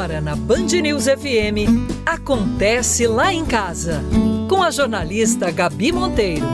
Agora na Band News FM, Acontece Lá em Casa, com a jornalista Gabi Monteiro.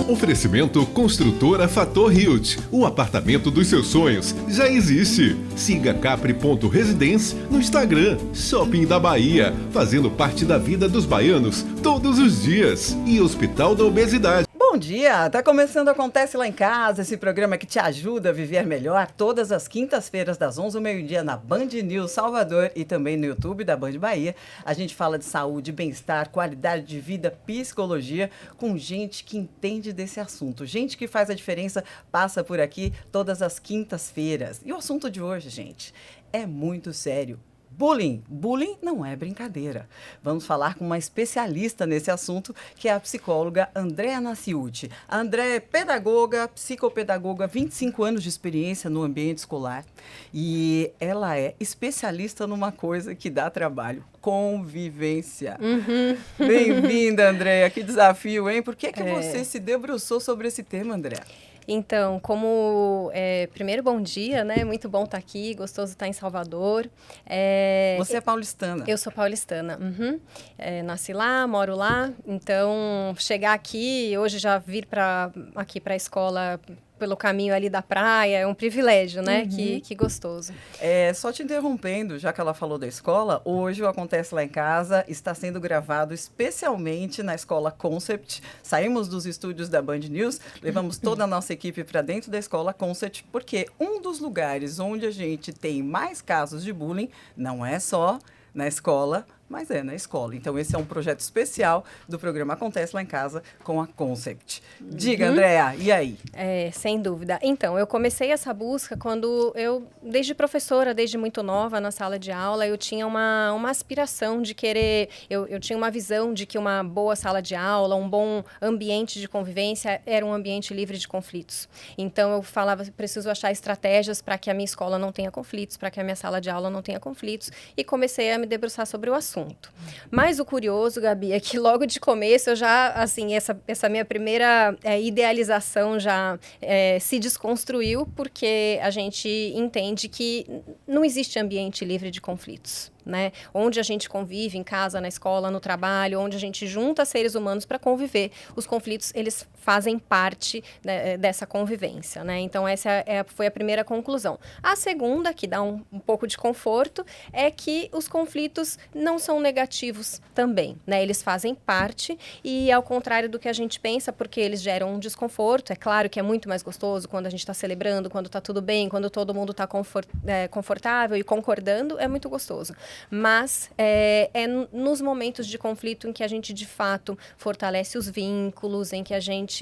Oferecimento Construtora Fator Hilt. O apartamento dos seus sonhos já existe. Siga capri.residence no Instagram. Shopping da Bahia, fazendo parte da vida dos baianos todos os dias. E Hospital da Obesidade. Bom dia, tá começando Acontece Lá em Casa, esse programa que te ajuda a viver melhor todas as quintas-feiras das 11 ao meio-dia na Band News Salvador e também no YouTube da Band Bahia. A gente fala de saúde, bem-estar, qualidade de vida, psicologia, com gente que entende desse assunto. Gente que faz a diferença passa por aqui todas as quintas-feiras. E o assunto de hoje, gente, é muito sério. Bullying. Bullying não é brincadeira. Vamos falar com uma especialista nesse assunto, que é a psicóloga Andréa Naciuti. A Andréa é pedagoga, psicopedagoga, 25 anos de experiência no ambiente escolar. E ela é especialista numa coisa que dá trabalho, convivência. Bem-vinda, Andréa. Que desafio, hein? Por que você se debruçou sobre esse tema, Andréa? Então, primeiro, bom dia, né? Muito bom estar aqui, gostoso estar em Salvador. Você é paulistana? Eu sou paulistana. Nasci lá, moro lá. Então, chegar aqui, hoje já vir aqui para a escola pelo caminho ali da praia, é um privilégio, né? Que gostoso. Só te interrompendo, já que ela falou da escola, hoje o Acontece Lá em Casa está sendo gravado especialmente na Escola Concept. Saímos dos estúdios da Band News, levamos toda a nossa equipe para dentro da Escola Concept, porque um dos lugares onde a gente tem mais casos de bullying não é só na escola, mas é na escola. Então, esse é um projeto especial do programa Acontece Lá em Casa com a Concept. Diga, Andréa, e aí? Sem dúvida. Então, eu comecei essa busca quando desde professora, desde muito nova, na sala de aula, eu tinha uma aspiração de querer, eu tinha uma visão de que uma boa sala de aula, um bom ambiente de convivência era um ambiente livre de conflitos. Então, eu falava, preciso achar estratégias para que a minha escola não tenha conflitos, para que a minha sala de aula não tenha conflitos, e comecei a me debruçar sobre o assunto. Mas o curioso, Gabi, é que logo de começo eu já, assim, essa minha primeira idealização já se desconstruiu, porque a gente entende que não existe ambiente livre de conflitos, né? Onde a gente convive, em casa, na escola, no trabalho, onde a gente junta seres humanos para conviver, os conflitos, eles fazem parte, né, dessa convivência, né? Então, essa foi a primeira conclusão. A segunda, que dá um pouco de conforto, é que os conflitos não são negativos também, né? Eles fazem parte e, ao contrário do que a gente pensa, porque eles geram um desconforto, é claro que é muito mais gostoso quando a gente está celebrando, quando está tudo bem, quando todo mundo está confortável e concordando, é muito gostoso. Mas é nos momentos de conflito em que a gente, de fato, fortalece os vínculos, em que a gente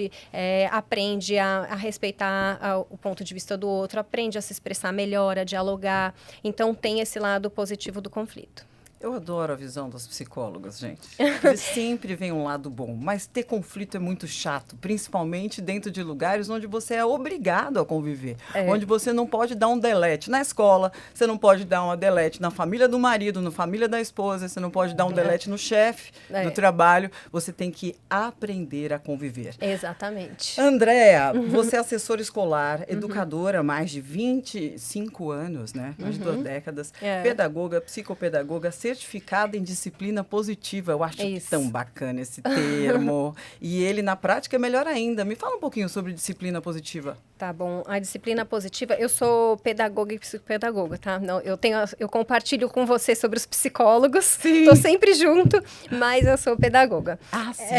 aprende a respeitar o ponto de vista do outro, aprende a se expressar melhor, a dialogar. Então, tem esse lado positivo do conflito. Eu adoro a visão das psicólogas, gente. Eles sempre veem um lado bom, mas ter conflito é muito chato, principalmente dentro de lugares onde você é obrigado a conviver, onde você não pode dar um delete na escola, você não pode dar uma delete na família do marido, na família da esposa, você não pode dar um delete no chefe do trabalho, você tem que aprender a conviver. Exatamente. Andréa, você é assessora escolar, educadora há mais de 25 anos, né? Mais de 2 décadas, pedagoga, psicopedagoga, certificada em disciplina positiva. Eu acho tão bacana esse termo. E ele, na prática, é melhor ainda. Me fala um pouquinho sobre disciplina positiva. Tá bom. A disciplina positiva, eu sou pedagoga e psicopedagoga, tá? Não, eu compartilho com você sobre os psicólogos. Sim. Tô sempre junto, mas eu sou pedagoga. Ah, sim.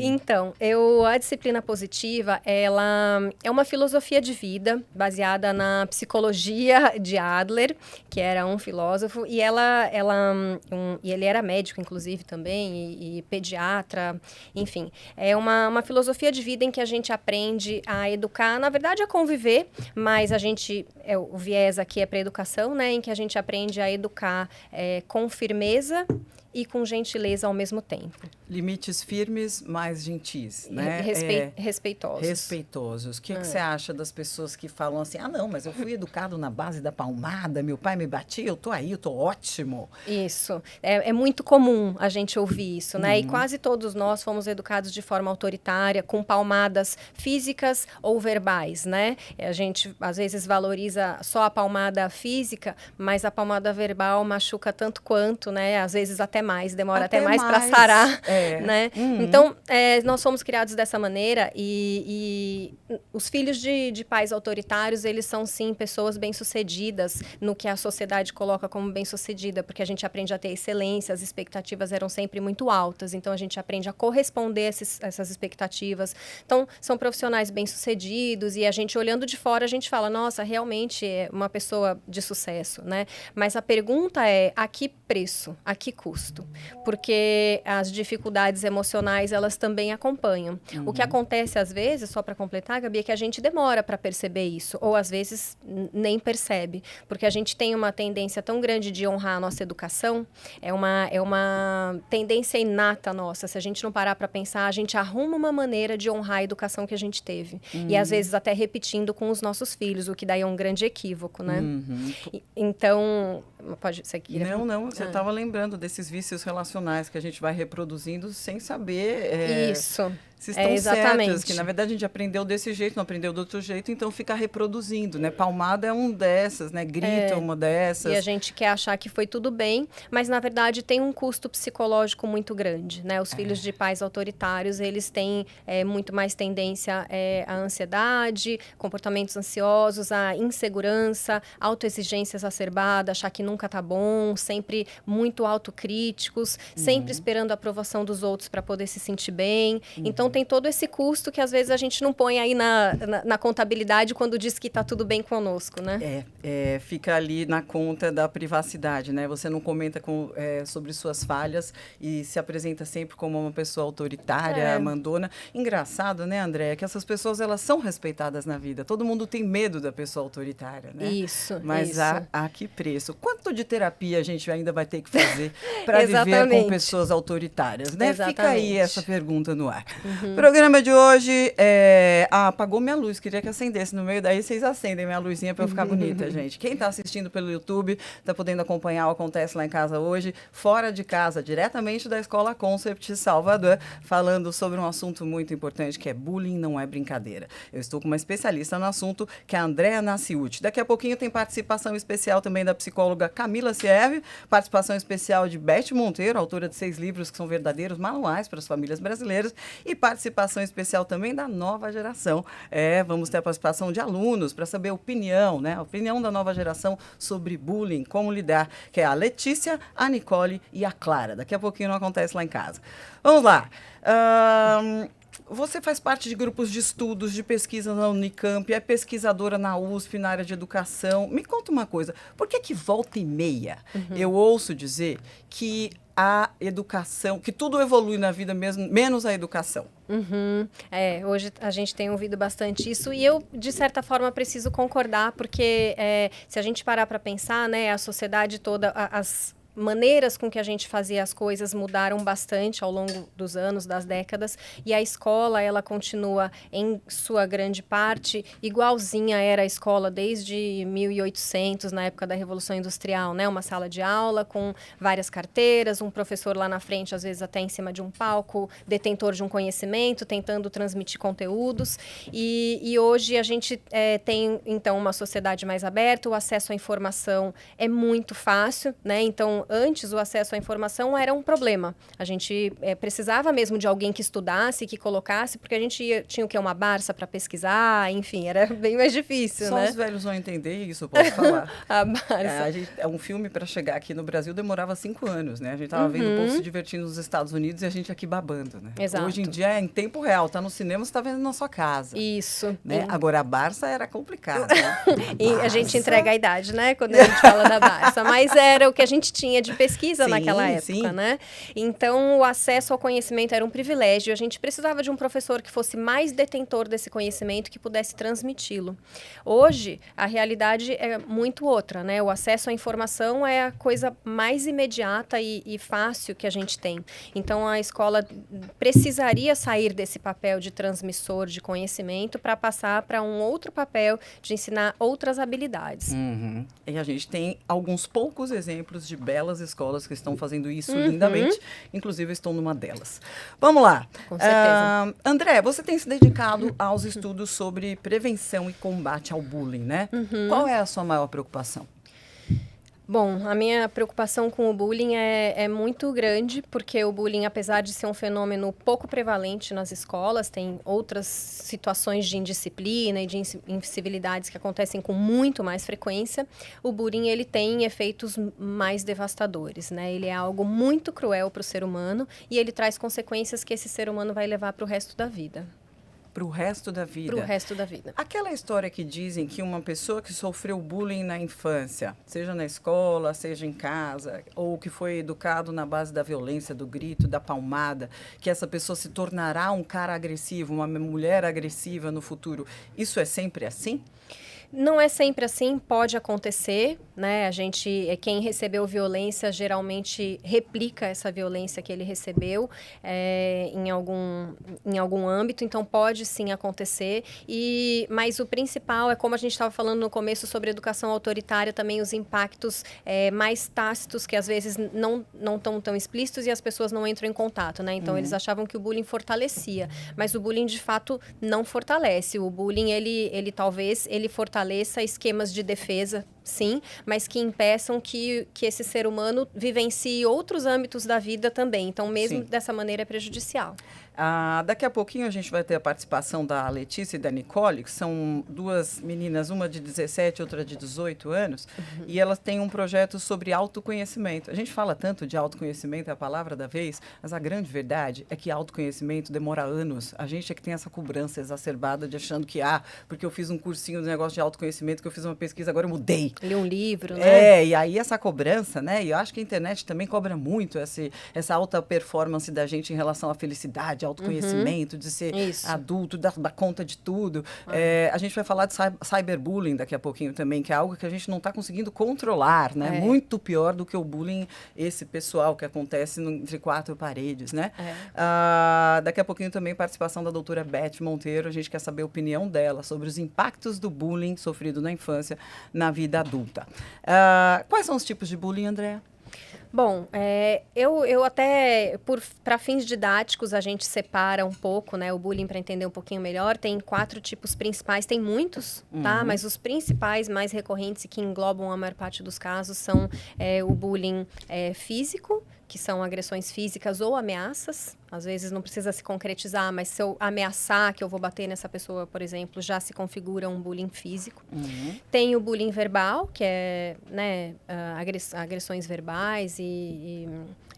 Então, a disciplina positiva, ela é uma filosofia de vida baseada na psicologia de Adler, que era um filósofo, e ele era médico, inclusive, também, e pediatra, enfim. É uma filosofia de vida em que a gente aprende a educar, na verdade, a conviver, mas o viés aqui é para a educação, né, em que a gente aprende a educar com firmeza e com gentileza ao mesmo tempo. Limites firmes, mas gentis, né? Respeitosos. Respeitosos. O que você acha das pessoas que falam assim, não, mas eu fui educado na base da palmada, meu pai me batia, eu tô aí, eu tô ótimo. Isso. É muito comum a gente ouvir isso, né? E quase todos nós fomos educados de forma autoritária, com palmadas físicas ou verbais, né? A gente, às vezes, valoriza só a palmada física, mas a palmada verbal machuca tanto quanto, né? Às vezes até mais, demora até mais para sarar, né? Então, nós fomos criados dessa maneira e os filhos de pais autoritários, eles são, sim, pessoas bem-sucedidas no que a sociedade coloca como bem-sucedida, porque a gente aprende a ter excelência, as expectativas eram sempre muito altas, então a gente aprende a corresponder a essas expectativas. Então, são profissionais bem-sucedidos e a gente, olhando de fora, a gente fala, nossa, realmente é uma pessoa de sucesso, né? Mas a pergunta é, a que preço, a que custo? Porque as dificuldades emocionais, elas também acompanham. O que acontece, às vezes, só para completar, Gabi, é que a gente demora para perceber isso, ou às vezes nem percebe, porque a gente tem uma tendência tão grande de honrar a nossa educação, é uma tendência inata nossa. Se a gente não parar para pensar, a gente arruma uma maneira de honrar a educação que a gente teve. E às vezes até repetindo com os nossos filhos, o que daí é um grande equívoco, né? Então, pode ser que... Não, você estava lembrando desses vícios relacionais que a gente vai reproduzindo sem saber... Isso. Se estão certos, que na verdade a gente aprendeu desse jeito, não aprendeu do outro jeito, então fica reproduzindo, né? Palmada é um dessas, né? Grito é uma dessas. E a gente quer achar que foi tudo bem, mas na verdade tem um custo psicológico muito grande, né? Os filhos de pais autoritários, eles têm muito mais tendência à ansiedade, comportamentos ansiosos, à insegurança, autoexigência exacerbada, achar que nunca tá bom, sempre muito autocríticos, sempre esperando a aprovação dos outros para poder se sentir bem. Então, tem todo esse custo que, às vezes, a gente não põe aí na contabilidade quando diz que está tudo bem conosco, né? Fica ali na conta da privacidade, né? Você não comenta sobre suas falhas e se apresenta sempre como uma pessoa autoritária, mandona. Engraçado, né, Andréia? Que essas pessoas, elas são respeitadas na vida. Todo mundo tem medo da pessoa autoritária, né? Isso, Mas isso. A que preço? Quanto de terapia a gente ainda vai ter que fazer para viver com pessoas autoritárias, né? Fica aí essa pergunta no ar. Programa de hoje apagou minha luz, queria que acendesse no meio, daí vocês acendem minha luzinha para eu ficar bonita, gente. Quem está assistindo pelo YouTube está podendo acompanhar o Acontece Lá em Casa hoje, fora de casa, diretamente da Escola Concept Salvador, falando sobre um assunto muito importante, que é bullying não é brincadeira. Eu estou com uma especialista no assunto, que é a Andréia Naciuti. Daqui a pouquinho tem participação especial também da psicóloga Camila Sierve, participação especial de Beth Monteiro, autora de 6 livros que são verdadeiros manuais para as famílias brasileiras, e participação especial também da nova geração. Vamos ter a participação de alunos para saber a opinião, né? A opinião da nova geração sobre bullying, como lidar, que é a Letícia, a Nicole e a Clara. Daqui a pouquinho não Acontece Lá em Casa. Vamos lá. Você faz parte de grupos de estudos, de pesquisa na Unicamp, é pesquisadora na USP, na área de educação. Me conta uma coisa, por que volta e meia eu ouço dizer que a educação, que tudo evolui na vida mesmo, menos a educação? Hoje a gente tem ouvido bastante isso e eu, de certa forma, preciso concordar, porque se a gente parar para pensar, né, a sociedade toda, as maneiras com que a gente fazia as coisas mudaram bastante ao longo dos anos, das décadas, e a escola, ela continua, em sua grande parte, igualzinha era a escola desde 1800, na época da Revolução Industrial, né? Uma sala de aula com várias carteiras, um professor lá na frente, às vezes até em cima de um palco, detentor de um conhecimento, tentando transmitir conteúdos, e hoje a gente tem, então, uma sociedade mais aberta, o acesso à informação é muito fácil, né? Então, antes, o acesso à informação era um problema. A gente precisava mesmo de alguém que estudasse, que colocasse, porque a gente tinha o quê? Uma Barça para pesquisar, enfim, era bem mais difícil, Só né? os velhos vão entender isso, eu posso falar. A Barça. Um filme para chegar aqui no Brasil demorava 5 anos, né? A gente estava vendo o povo se divertindo nos Estados Unidos e a gente aqui babando, né? Exato. Hoje em dia é em tempo real, tá no cinema, você tá vendo na sua casa. Isso. Né? Agora, a Barça era complicado, né? E a gente entrega a idade, né? Quando a gente fala da Barça. Mas era o que a gente tinha tinha de pesquisa Sim, naquela época, sim. né? Então, o acesso ao conhecimento era um privilégio. A gente precisava de um professor que fosse mais detentor desse conhecimento, que pudesse transmiti-lo. Hoje, a realidade é muito outra, né? O acesso à informação é a coisa mais imediata e fácil que a gente tem. Então, a escola precisaria sair desse papel de transmissor de conhecimento para passar para um outro papel de ensinar outras habilidades. Uhum. E a gente tem alguns poucos exemplos de belas escolas que estão fazendo isso lindamente. Inclusive, eu estou numa delas. Vamos lá. Com certeza. André, você tem se dedicado aos estudos sobre prevenção e combate ao bullying, né? Qual é a sua maior preocupação? Bom, a minha preocupação com o bullying é muito grande, porque o bullying, apesar de ser um fenômeno pouco prevalente nas escolas, tem outras situações de indisciplina e de incivilidades que acontecem com muito mais frequência. O bullying, ele tem efeitos mais devastadores, né? Ele é algo muito cruel para o ser humano e ele traz consequências que esse ser humano vai levar para o resto da vida. Para o resto da vida. Para o resto da vida. Aquela história que dizem que uma pessoa que sofreu bullying na infância, seja na escola, seja em casa, ou que foi educado na base da violência, do grito, da palmada, que essa pessoa se tornará um cara agressivo, uma mulher agressiva no futuro. Isso é sempre assim? Não é sempre assim, pode acontecer, né? Quem recebeu violência geralmente replica essa violência que ele recebeu em algum âmbito, então pode sim acontecer. Mas o principal é, como a gente estava falando no começo sobre educação autoritária, também os impactos mais tácitos, que às vezes não estão tão explícitos e as pessoas não entram em contato, né? Então eles achavam que o bullying fortalecia, mas o bullying de fato não fortalece. O bullying, ele talvez fortaleça esquemas de defesa, sim, mas que impeçam que esse ser humano vivencie outros âmbitos da vida também. Então, mesmo dessa maneira, é prejudicial. Daqui a pouquinho a gente vai ter a participação da Letícia e da Nicole, que são duas meninas, uma de 17 e outra de 18 anos, e elas têm um projeto sobre autoconhecimento. A gente fala tanto de autoconhecimento, é a palavra da vez, mas a grande verdade é que autoconhecimento demora anos. A gente é que tem essa cobrança exacerbada de achando que, porque eu fiz um cursinho de negócio de autoconhecimento, que eu fiz uma pesquisa, agora eu mudei. Li um livro, né? E aí essa cobrança, né? E eu acho que a internet também cobra muito essa alta performance da gente em relação à felicidade, autoconhecimento, de ser adulto, dar conta de tudo. A gente vai falar de cyberbullying daqui a pouquinho também, que é algo que a gente não está conseguindo controlar, né? Muito pior do que o bullying esse pessoal que acontece entre quatro paredes, né? Daqui a pouquinho também participação da doutora Beth Monteiro. A gente quer saber a opinião dela sobre os impactos do bullying sofrido na infância na vida adulta. Quais são os tipos de bullying, André? Bom, eu até, para fins didáticos, a gente separa um pouco, né, o bullying para entender um pouquinho melhor. Tem 4 tipos principais, tem muitos, tá? Mas os principais, mais recorrentes e que englobam a maior parte dos casos são o bullying físico, que são agressões físicas ou ameaças. Às vezes não precisa se concretizar, mas se eu ameaçar que eu vou bater nessa pessoa, por exemplo, já se configura um bullying físico. Tem o bullying verbal, que é, né, agressões verbais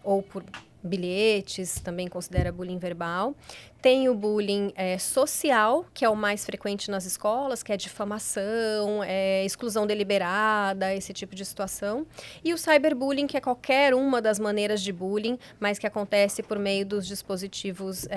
ou por bilhetes, também considera bullying verbal. Tem o bullying social, que é o mais frequente nas escolas, que é difamação, exclusão deliberada, esse tipo de situação. E o cyberbullying, que é qualquer uma das maneiras de bullying, mas que acontece por meio dos dispositivos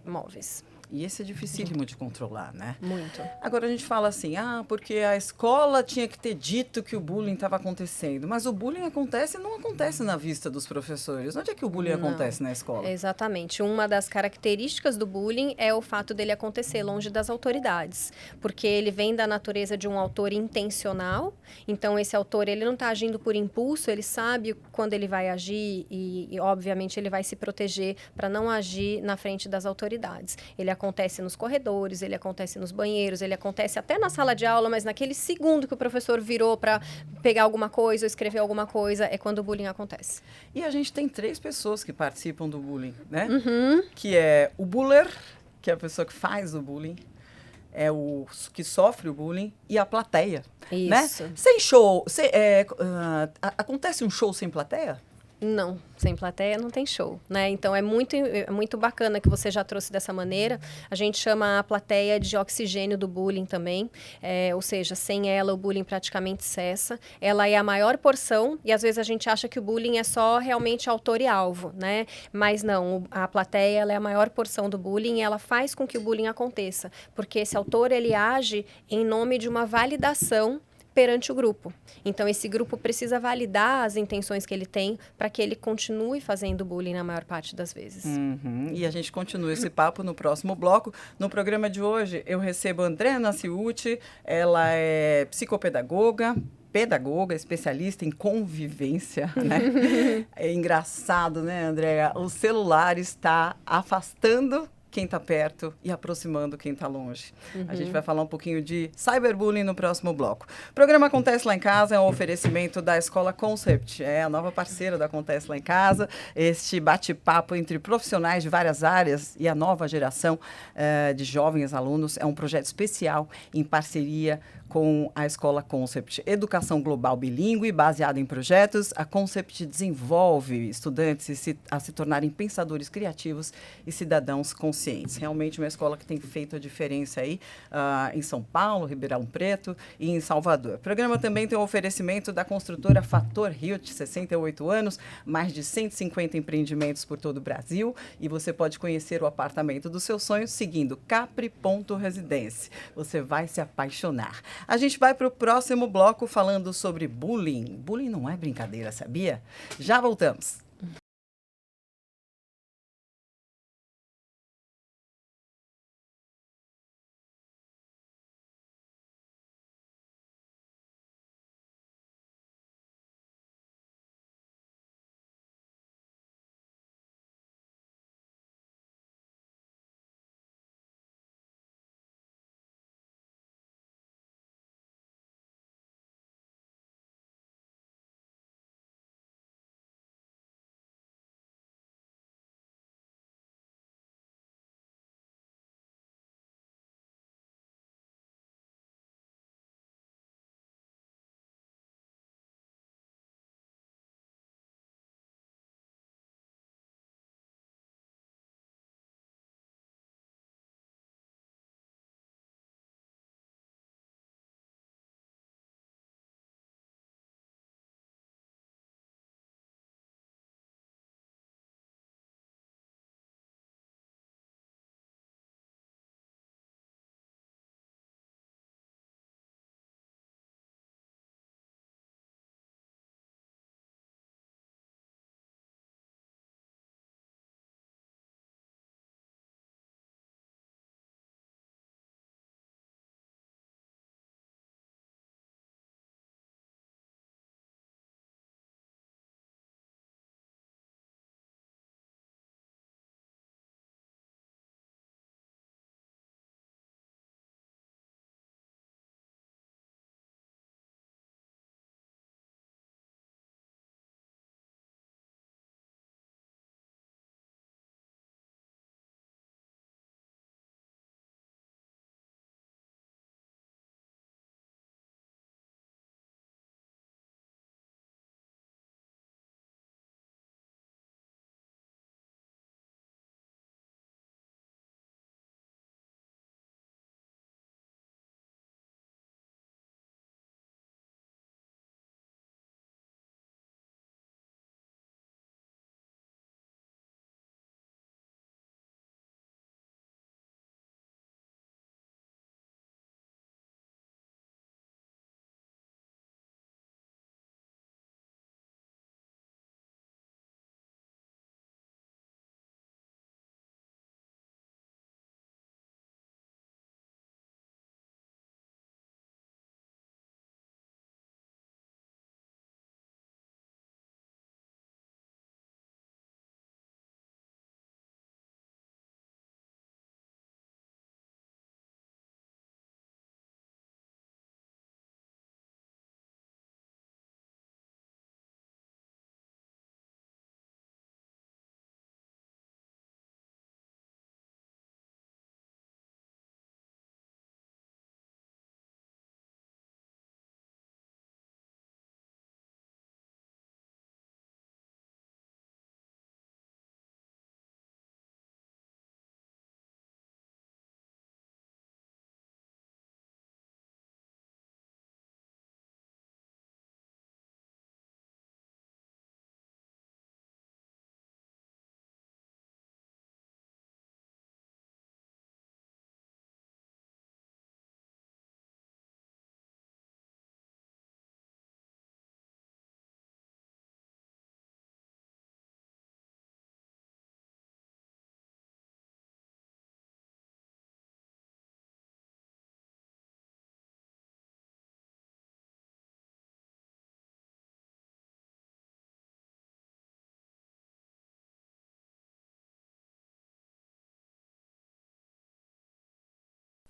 móveis. E esse é dificílimo de controlar, né? Muito. Agora a gente fala assim, porque a escola tinha que ter dito que o bullying estava acontecendo. Mas o bullying acontece e não acontece na vista dos professores. Onde é que o bullying acontece na escola? Exatamente. Uma das características do bullying é o fato dele acontecer longe das autoridades. Porque ele vem da natureza de um autor intencional. Então, esse autor, ele não está agindo por impulso, ele sabe quando ele vai agir e obviamente, ele vai se proteger para não agir na frente das autoridades. Ele acontece nos corredores, ele acontece nos banheiros, ele acontece até na sala de aula, mas naquele segundo que o professor virou para pegar alguma coisa ou escrever alguma coisa, é quando o bullying acontece. E a gente tem 3 pessoas que participam do bullying, né? Que é o buller, que é a pessoa que faz o bullying, é o que sofre o bullying, e a plateia. Isso. Né? Sem show, acontece um show sem plateia? Não, sem plateia não tem show, né? Então é muito bacana que você já trouxe dessa maneira. A gente chama a plateia de oxigênio do bullying também, ou seja, sem ela o bullying praticamente cessa. Ela é a maior porção e às vezes a gente acha que o bullying é só realmente autor e alvo, né? Mas não, a plateia ela é a maior porção do bullying e ela faz com que o bullying aconteça, porque esse autor ele age em nome de uma validação perante o grupo. Então, esse grupo precisa validar as intenções que ele tem para que ele continue fazendo bullying na maior parte das vezes. Uhum. E a gente continua esse papo no próximo bloco. No programa de hoje, eu recebo a Andréa Naciuti. Ela é psicopedagoga, especialista em convivência, né? É engraçado, né, Andréa? O celular está afastando quem está perto e aproximando quem está longe. A gente vai falar um pouquinho de cyberbullying no próximo bloco. O programa Acontece Lá em Casa é um oferecimento da Escola Concept, é a nova parceira da Acontece Lá em Casa. Este bate-papo entre profissionais de várias áreas e a nova geração de jovens alunos é um projeto especial em parceria com a Escola Concept. Educação global bilíngue, baseada em projetos, a Concept desenvolve estudantes a se tornarem pensadores criativos e cidadãos conscientes. Realmente uma escola que tem feito a diferença aí em São Paulo, Ribeirão Preto e em Salvador. O programa também tem um oferecimento da construtora Fator Hilt, 68 anos, mais de 150 empreendimentos por todo o Brasil, e você pode conhecer o apartamento dos seus sonhos seguindo capri.residência. Você vai se apaixonar. A gente vai para o próximo bloco falando sobre bullying. Bullying não é brincadeira, sabia? Já voltamos.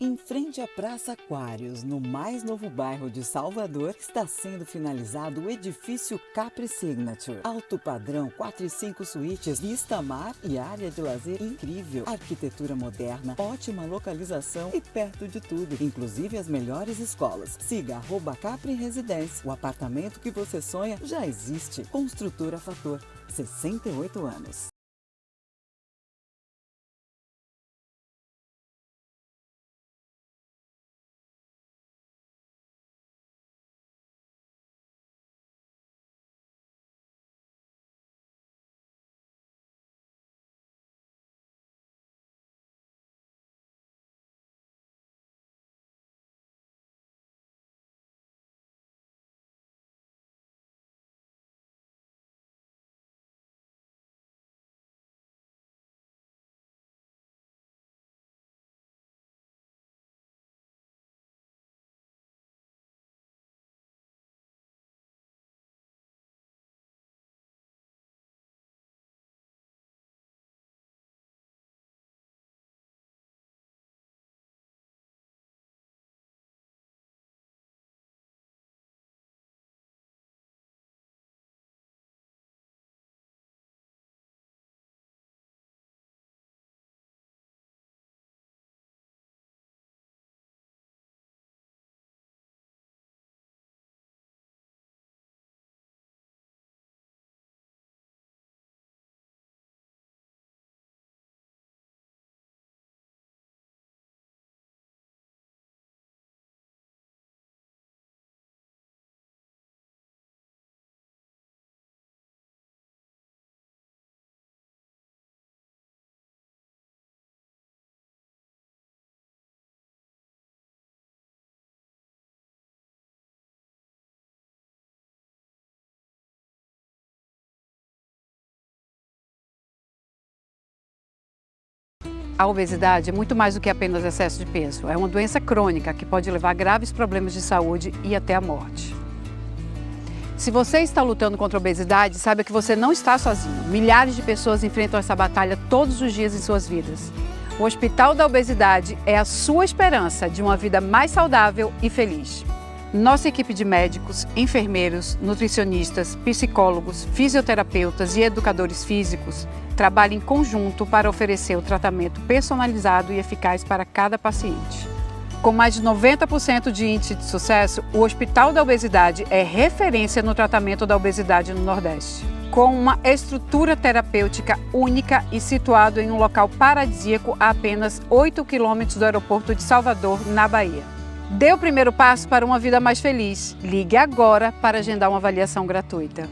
Em frente à Praça Aquários, no mais novo bairro de Salvador, está sendo finalizado o edifício Capri Signature. Alto padrão, 4 e 5 suítes, vista mar e área de lazer incrível. Arquitetura moderna, ótima localização e perto de tudo, inclusive as melhores escolas. Siga @Capri Residência. O apartamento que você sonha já existe. Construtora Fator, 68 anos. A obesidade é muito mais do que apenas excesso de peso. É uma doença crônica que pode levar a graves problemas de saúde e até a morte. Se você está lutando contra a obesidade, saiba que você não está sozinho. Milhares de pessoas enfrentam essa batalha todos os dias em suas vidas. O Hospital da Obesidade é a sua esperança de uma vida mais saudável e feliz. Nossa equipe de médicos, enfermeiros, nutricionistas, psicólogos, fisioterapeutas e educadores físicos trabalha em conjunto para oferecer o tratamento personalizado e eficaz para cada paciente. Com mais de 90% de índice de sucesso, o Hospital da Obesidade é referência no tratamento da obesidade no Nordeste. Com uma estrutura terapêutica única e situado em um local paradisíaco a apenas 8 quilômetros do aeroporto de Salvador, na Bahia. Dê o primeiro passo para uma vida mais feliz. Ligue agora para agendar uma avaliação gratuita.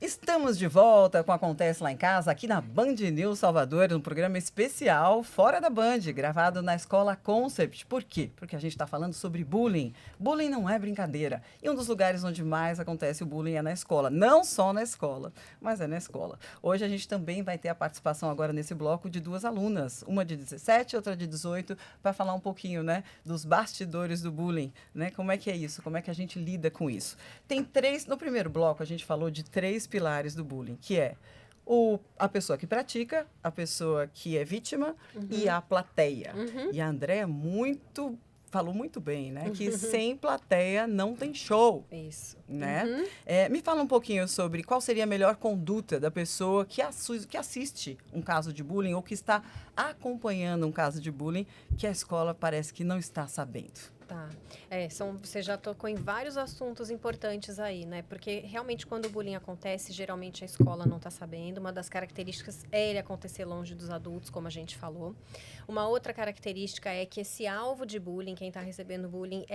Estamos de volta com Acontece Lá em Casa, aqui na Band News Salvador, um programa especial fora da Band, gravado na Escola Concept. Por quê? Porque a gente está falando sobre bullying. Bullying não é brincadeira. E um dos lugares onde mais acontece o bullying é na escola. Não só na escola, mas é na escola. Hoje a gente também vai ter a participação agora nesse bloco de duas alunas, uma de 17, outra de 18, para falar um pouquinho, né, dos bastidores do bullying, né? Como é que é isso? Como é que a gente lida com isso? Tem três, no primeiro bloco a gente falou de três pilares do bullying, que é a pessoa que pratica, a pessoa que é vítima e a plateia. E a Andréa muito falou muito bem, né? Que sem plateia não tem show. Isso. Né? Me fala um pouquinho sobre qual seria a melhor conduta da pessoa que assiste um caso de bullying ou que está acompanhando um caso de bullying que a escola parece que não está sabendo. Tá. Você já tocou em vários assuntos importantes aí, né? Porque realmente quando o bullying acontece, geralmente a escola não está sabendo. Uma das características é ele acontecer longe dos adultos, como a gente falou. Uma outra característica é que esse alvo de bullying, quem está recebendo bullying,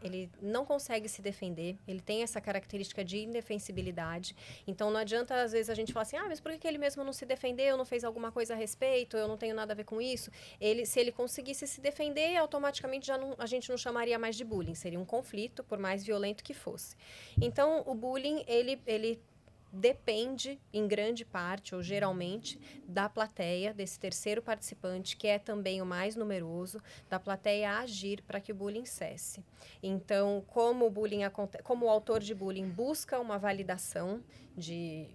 ele não consegue se defender. Ele tem essa característica de indefensibilidade. Então não adianta, às vezes, a gente falar assim, mas por que ele mesmo não se defendeu, não fez alguma coisa a respeito, eu não tenho nada a ver com isso. Se ele conseguisse se defender, automaticamente a gente não chamaria mais de bullying, seria um conflito, por mais violento que fosse. Então, o bullying, ele depende, em grande parte, ou geralmente, da plateia, desse terceiro participante, que é também o mais numeroso, da plateia agir para que o bullying cesse. Então, como o autor de bullying busca uma validação de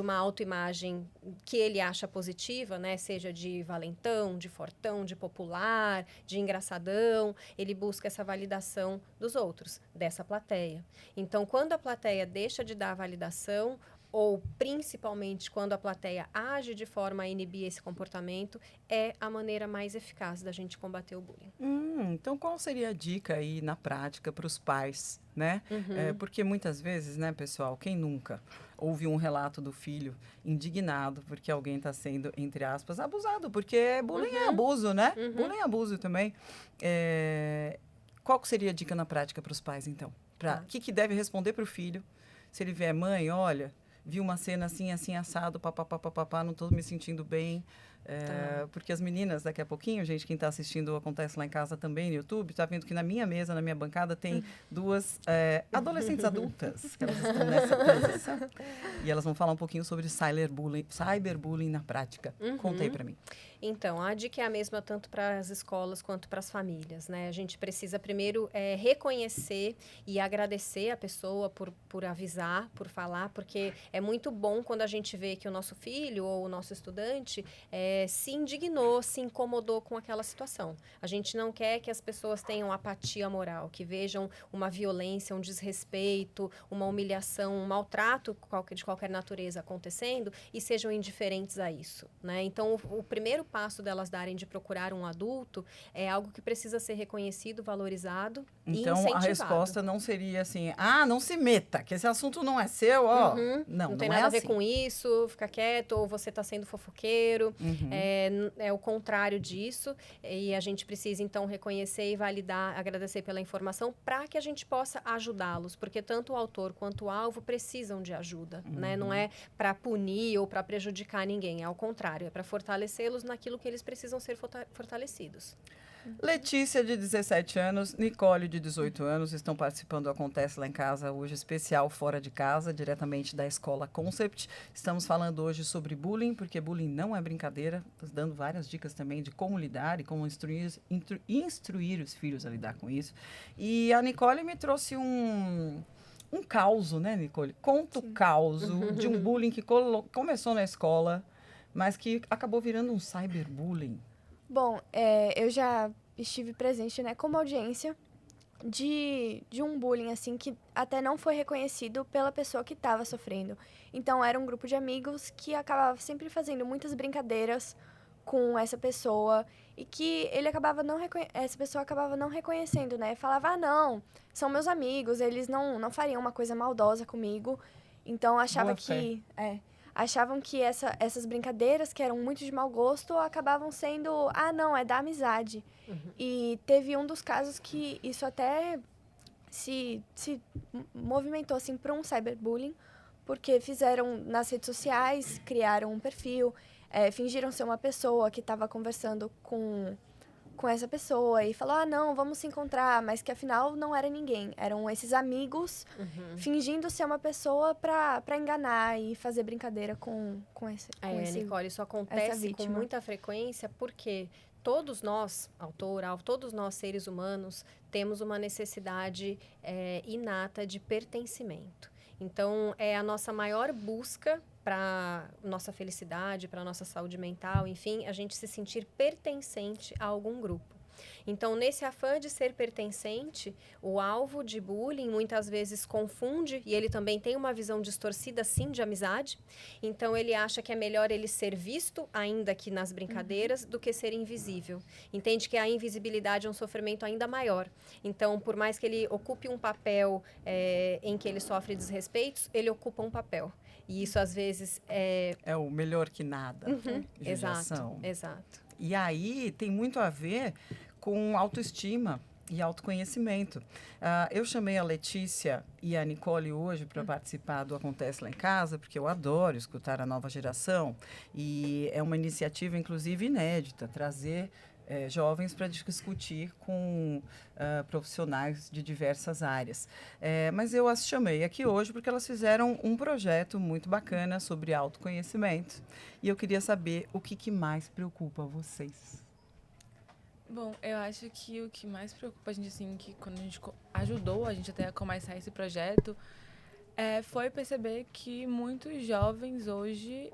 uma autoimagem que ele acha positiva, né? Seja de valentão, de fortão, de popular, de engraçadão, ele busca essa validação dos outros, dessa plateia. Então, quando a plateia deixa de dar a validação, ou principalmente quando a plateia age de forma a inibir esse comportamento, é a maneira mais eficaz da gente combater o bullying. Então, qual seria a dica aí na prática para os pais, né? Porque muitas vezes, né, pessoal, quem nunca ouve um relato do filho indignado porque alguém está sendo, entre aspas, abusado, porque bullying é abuso, né? Bullying é abuso também. Qual seria a dica na prática para os pais, então? O que deve responder para o filho se ele vier, mãe, olha, vi uma cena assim, assim, assado, papapá, não estou me sentindo bem. Porque as meninas, daqui a pouquinho, gente, quem está assistindo Acontece Lá em Casa também no YouTube, está vendo que na minha mesa, na minha bancada, tem duas adolescentes adultas, que elas estão nessa transição. E elas vão falar um pouquinho sobre cyberbullying na prática. Conta aí para mim. Então, a dica é a mesma tanto para as escolas quanto para as famílias, né? A gente precisa primeiro reconhecer e agradecer a pessoa por avisar, por falar, porque é muito bom quando a gente vê que o nosso filho ou o nosso estudante se indignou, se incomodou com aquela situação. A gente não quer que as pessoas tenham apatia moral, que vejam uma violência, um desrespeito, uma humilhação, um maltrato de qualquer natureza acontecendo e sejam indiferentes a isso, né? Então, o primeiro passo delas darem de procurar um adulto é algo que precisa ser reconhecido, valorizado e incentivado. Então, a resposta não seria assim, não se meta, que esse assunto não é seu, ó. Não tem não nada é a ver assim. com isso, fica quieto, ou você está sendo fofoqueiro. É o contrário disso. E a gente precisa, então, reconhecer e validar, agradecer pela informação para que a gente possa ajudá-los, porque tanto o autor quanto o alvo precisam de ajuda, né? Não é para punir ou para prejudicar ninguém, é ao contrário, é para fortalecê-los naquilo que eles precisam ser fortalecidos. Letícia, de 17 anos, Nicole, de 18 anos, estão participando do Acontece Lá em Casa, hoje especial Fora de Casa, diretamente da Escola Concept. Estamos falando hoje sobre bullying, porque bullying não é brincadeira, dando várias dicas também de como lidar e como instruir os filhos a lidar com isso. E a Nicole me trouxe um causo, né, Nicole? Conta o causo de um bullying que começou na escola, mas que acabou virando um cyberbullying. Bom, eu já estive presente, né, como audiência de um bullying, assim, que até não foi reconhecido pela pessoa que estava sofrendo. Então, era um grupo de amigos que acabava sempre fazendo muitas brincadeiras com essa pessoa e que essa pessoa acabava não reconhecendo, né? Falava, não, são meus amigos, eles não fariam uma coisa maldosa comigo. Então, achavam que essas brincadeiras, que eram muito de mau gosto, acabavam sendo, não, é da amizade. E teve um dos casos que isso até se movimentou, assim, para um cyberbullying, porque fizeram nas redes sociais, criaram um perfil, fingiram ser uma pessoa que estava conversando com essa pessoa e falou, não, vamos se encontrar, mas que afinal não era ninguém. Eram esses amigos fingindo ser uma pessoa para enganar e fazer brincadeira com esse Nicole, isso acontece com muita frequência porque todos nós, todos nós seres humanos, temos uma necessidade inata de pertencimento. Então, é a nossa maior busca para nossa felicidade, para nossa saúde mental, enfim, a gente se sentir pertencente a algum grupo. Então, nesse afã de ser pertencente, o alvo de bullying muitas vezes confunde, e ele também tem uma visão distorcida, sim, de amizade. Então, ele acha que é melhor ele ser visto, ainda que nas brincadeiras, do que ser invisível. Entende que a invisibilidade é um sofrimento ainda maior. Então, por mais que ele ocupe um papel em que ele sofre desrespeitos, ele ocupa um papel. E isso, às vezes, É o melhor que nada. Judiação. Exato. E aí tem muito a ver com autoestima e autoconhecimento. Eu chamei a Letícia e a Nicole hoje para participar do Acontece Lá em Casa, porque eu adoro escutar a nova geração. E é uma iniciativa, inclusive, inédita, trazer jovens para discutir com profissionais de diversas áreas. Mas eu as chamei aqui hoje porque elas fizeram um projeto muito bacana sobre autoconhecimento. E eu queria saber o que mais preocupa vocês. Bom, eu acho que o que mais preocupa a gente, assim, que quando a gente ajudou a gente até a começar esse projeto, foi perceber que muitos jovens hoje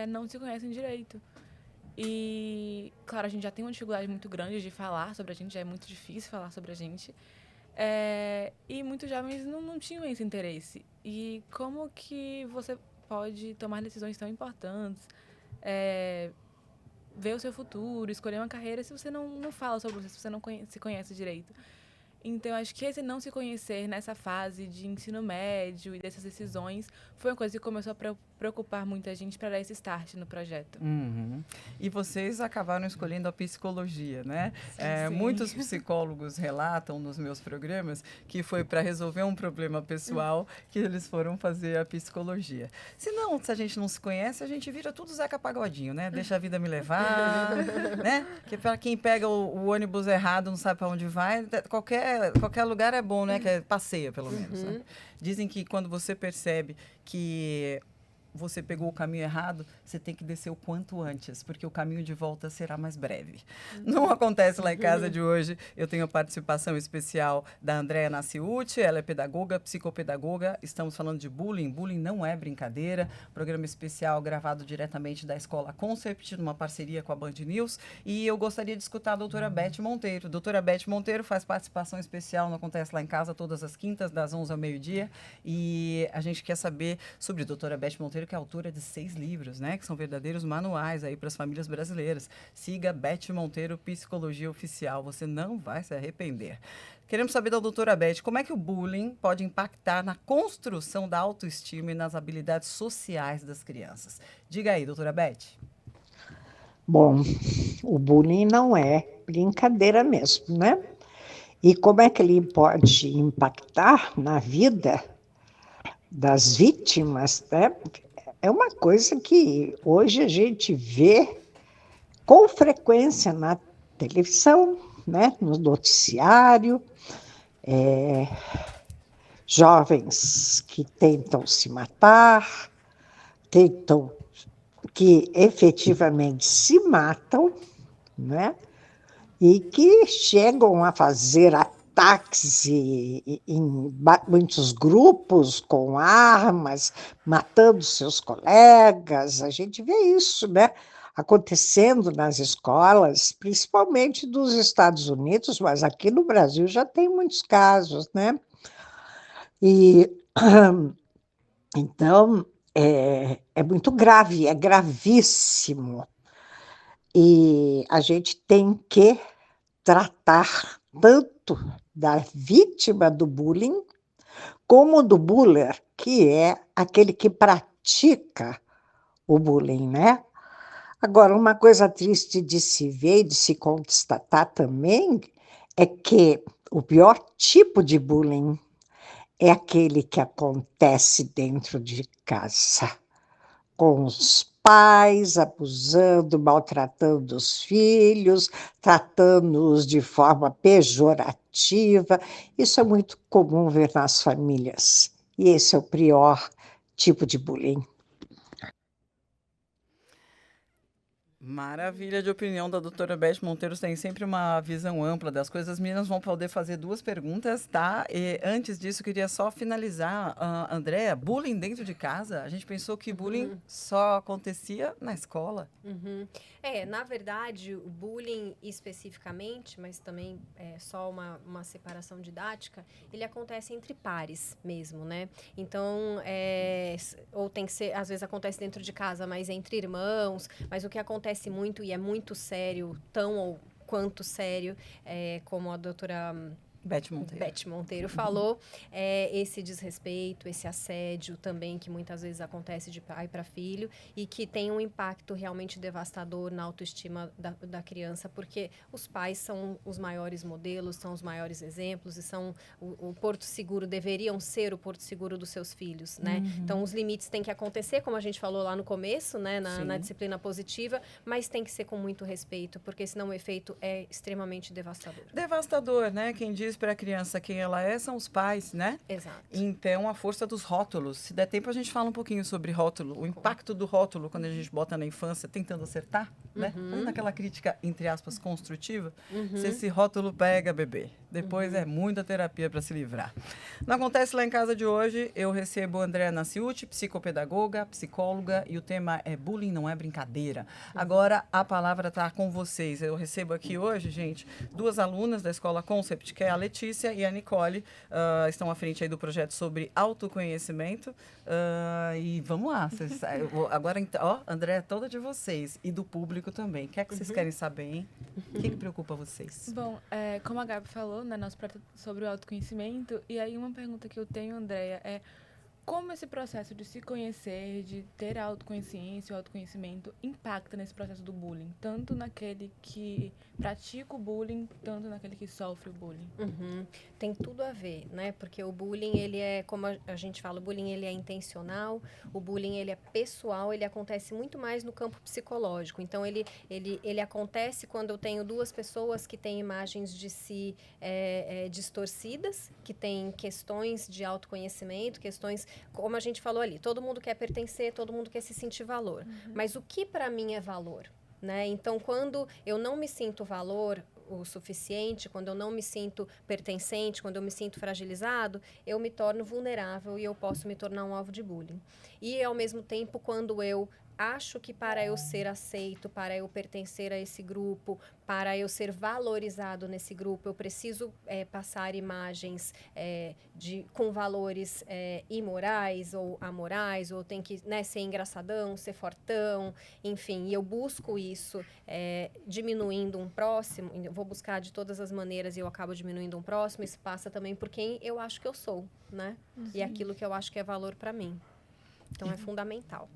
não se conhecem direito. E, claro, a gente já tem uma dificuldade muito grande de falar sobre a gente, já é muito difícil falar sobre a gente. E muitos jovens não tinham esse interesse. E como que você pode tomar decisões tão importantes, ver o seu futuro, escolher uma carreira, se você não fala sobre você, se você não se conhece direito? Então, acho que esse não se conhecer nessa fase de ensino médio e dessas decisões foi uma coisa que começou a preocupar muita gente para dar esse start no projeto. Uhum. E vocês acabaram escolhendo a psicologia, né? Sim. Muitos psicólogos relatam nos meus programas que foi para resolver um problema pessoal que eles foram fazer a psicologia. Se a gente não se conhece, a gente vira tudo Zeca Pagodinho, né? Deixa a vida me levar, né? Que para quem pega o ônibus errado, não sabe para onde vai, qualquer lugar é bom, né? Que passeia, pelo menos. Né? Dizem que quando você percebe que você pegou o caminho errado, você tem que descer o quanto antes, porque o caminho de volta será mais breve. Não Acontece Lá em Casa de hoje. Eu tenho a participação especial da Andréa Naciucci, ela é pedagoga, psicopedagoga. Estamos falando de bullying. Bullying não é brincadeira. Programa especial gravado diretamente da Escola Concept, numa parceria com a Band News. E eu gostaria de escutar a doutora Beth Monteiro. Doutora Beth Monteiro faz participação especial no Acontece Lá em Casa todas as quintas, das 11 ao meio-dia. E a gente quer saber sobre a doutora Beth Monteiro, que é autora de 6 livros, né? Que são verdadeiros manuais aí para as famílias brasileiras. Siga Beth Monteiro, Psicologia Oficial. Você não vai se arrepender. Queremos saber da doutora Beth, como é que o bullying pode impactar na construção da autoestima e nas habilidades sociais das crianças? Diga aí, doutora Beth. Bom, o bullying não é brincadeira mesmo, né? E como é que ele pode impactar na vida das vítimas, né? É uma coisa que hoje a gente vê com frequência na televisão, né? No noticiário, jovens que tentam se matar, que efetivamente se matam, né? E que chegam a fazer ataques em muitos grupos com armas, matando seus colegas. A gente vê isso, né, acontecendo nas escolas, principalmente dos Estados Unidos, mas aqui no Brasil já tem muitos casos, né? E então é muito grave, é gravíssimo. E a gente tem que tratar tanto da vítima do bullying como do buller, que é aquele que pratica o bullying, né? Agora, uma coisa triste de se ver e de se constatar também é que o pior tipo de bullying é aquele que acontece dentro de casa, com os pais abusando, maltratando os filhos, tratando-os de forma pejorativa. Isso é muito comum ver nas famílias. E esse é o pior tipo de bullying. Maravilha de opinião da doutora Beth Monteiro, tem sempre uma visão ampla das coisas. As meninas vão poder fazer 2 perguntas, tá? E antes disso, eu queria só finalizar. Andréa, bullying dentro de casa? A gente pensou que bullying só acontecia na escola. Na verdade, o bullying especificamente, mas também é só uma separação didática, ele acontece entre pares mesmo, né? Então, ou tem que ser, às vezes acontece dentro de casa, mas entre irmãos, mas o que acontece muito e é muito sério, tão ou quanto sério, como a doutora Beth Monteiro falou, esse desrespeito, esse assédio também que muitas vezes acontece de pai para filho e que tem um impacto realmente devastador na autoestima da criança, porque os pais são os maiores modelos, são os maiores exemplos e são o porto seguro, deveriam ser o porto seguro dos seus filhos, né? Então, os limites têm que acontecer, como a gente falou lá no começo, né, na disciplina positiva, mas tem que ser com muito respeito, porque senão o efeito é extremamente devastador. Devastador, né? Quem diz para a criança quem ela é são os pais, né? Exato. Então, a força dos rótulos. Se der tempo, a gente fala um pouquinho sobre rótulo, o impacto do rótulo quando a gente bota na infância, tentando acertar, né? Fazendo aquela crítica, entre aspas, construtiva. Se esse rótulo pega, bebê, depois é muita terapia para se livrar. Não acontece lá em casa de hoje, eu recebo Andréa Naciuti, psicopedagoga, psicóloga, e o tema é bullying não é brincadeira. Agora, a palavra está com vocês. Eu recebo aqui hoje, gente, 2 alunas da Escola Concept, que é a Letícia e a Nicole, estão à frente aí do projeto sobre autoconhecimento. E vamos lá. Agora, então, André, é toda de vocês e do público também. O que é que vocês querem saber, hein? O que preocupa vocês? Bom, como a Gabi falou, né, nosso projeto sobre o autoconhecimento, e aí uma pergunta que eu tenho, Andréia, é como esse processo de se conhecer, de ter a autoconsciência, o autoconhecimento, impacta nesse processo do bullying? Tanto naquele que pratica o bullying, tanto naquele que sofre o bullying. Tem tudo a ver, né? Porque o bullying, ele é, como a gente fala, o bullying ele é intencional, o bullying ele é pessoal, ele acontece muito mais no campo psicológico. Então, ele acontece quando eu tenho 2 pessoas que têm imagens de si distorcidas, que têm questões de autoconhecimento, questões, como a gente falou ali, todo mundo quer pertencer, todo mundo quer se sentir valor. Mas o que para mim é valor? Né? Então, quando eu não me sinto valor o suficiente, quando eu não me sinto pertencente, quando eu me sinto fragilizado, eu me torno vulnerável e eu posso me tornar um alvo de bullying. E, ao mesmo tempo, quando eu acho que para eu ser aceito, para eu pertencer a esse grupo, para eu ser valorizado nesse grupo, eu preciso passar imagens com valores imorais ou amorais, ou tem que, né, ser engraçadão, ser fortão, enfim, e eu busco isso diminuindo um próximo, eu vou buscar de todas as maneiras e eu acabo diminuindo um próximo, isso passa também por quem eu acho que eu sou, né? E aquilo que eu acho que é valor para mim. Então, é fundamental.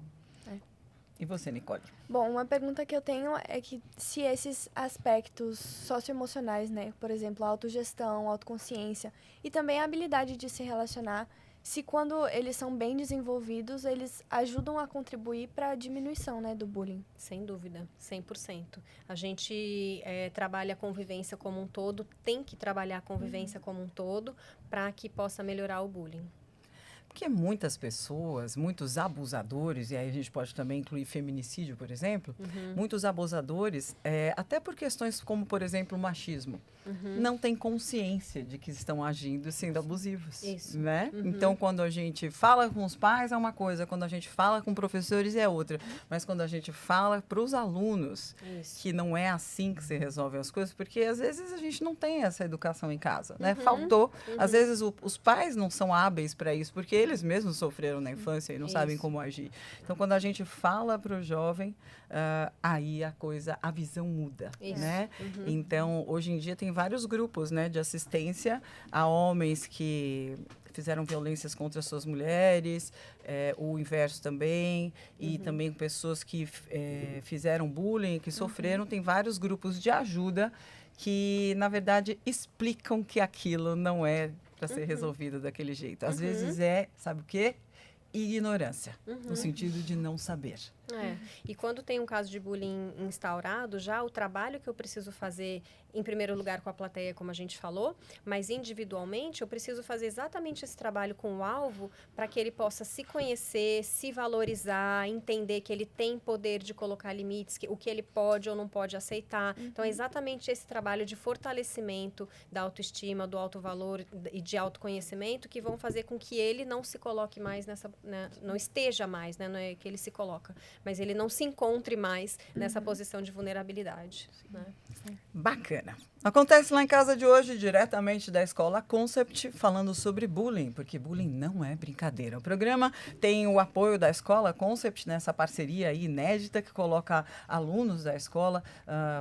E você, Nicole? Bom, uma pergunta que eu tenho é que se esses aspectos socioemocionais, né, por exemplo, a autogestão, a autoconsciência e também a habilidade de se relacionar, se quando eles são bem desenvolvidos, eles ajudam a contribuir para a diminuição, né, do bullying. Sem dúvida, 100%. A gente trabalha a convivência como um todo, tem que trabalhar a convivência como um todo para que possa melhorar o bullying. Porque muitas pessoas, muitos abusadores, e aí a gente pode também incluir feminicídio, por exemplo, muitos abusadores, até por questões como, por exemplo, o machismo, não têm consciência de que estão agindo sendo abusivos. Isso. Né? Então, quando a gente fala com os pais é uma coisa, quando a gente fala com professores é outra, mas quando a gente fala para os alunos que não é assim que se resolvem as coisas, porque às vezes a gente não tem essa educação em casa, né? Faltou. Às vezes os pais não são hábeis para isso, porque eles mesmos sofreram na infância e não sabem como agir. Então, quando a gente fala para o jovem, aí a visão muda, né? Então, hoje em dia tem vários grupos, né, de assistência a homens que fizeram violências contra suas mulheres, o inverso também, e também pessoas que fizeram bullying, que sofreram. Tem vários grupos de ajuda que, na verdade, explicam que aquilo não é para ser resolvido daquele jeito. Às vezes sabe o quê? Ignorância, no sentido de não saber. E quando tem um caso de bullying instaurado, já o trabalho que eu preciso fazer, em primeiro lugar com a plateia, como a gente falou, mas individualmente eu preciso fazer exatamente esse trabalho com o alvo para que ele possa se conhecer, se valorizar, entender que ele tem poder de colocar limites, o que ele pode ou não pode aceitar. Então, é exatamente esse trabalho de fortalecimento da autoestima, do autovalor e de autoconhecimento que vão fazer com que ele não se coloque mais nessa, né, não esteja mais, né, não é que ele se coloca, mas ele não se encontre mais nessa posição de vulnerabilidade. Né? Bacana. Acontece lá em casa de hoje, diretamente da Escola Concept, falando sobre bullying, porque bullying não é brincadeira. O programa tem o apoio da Escola Concept nessa parceria aí inédita que coloca alunos da escola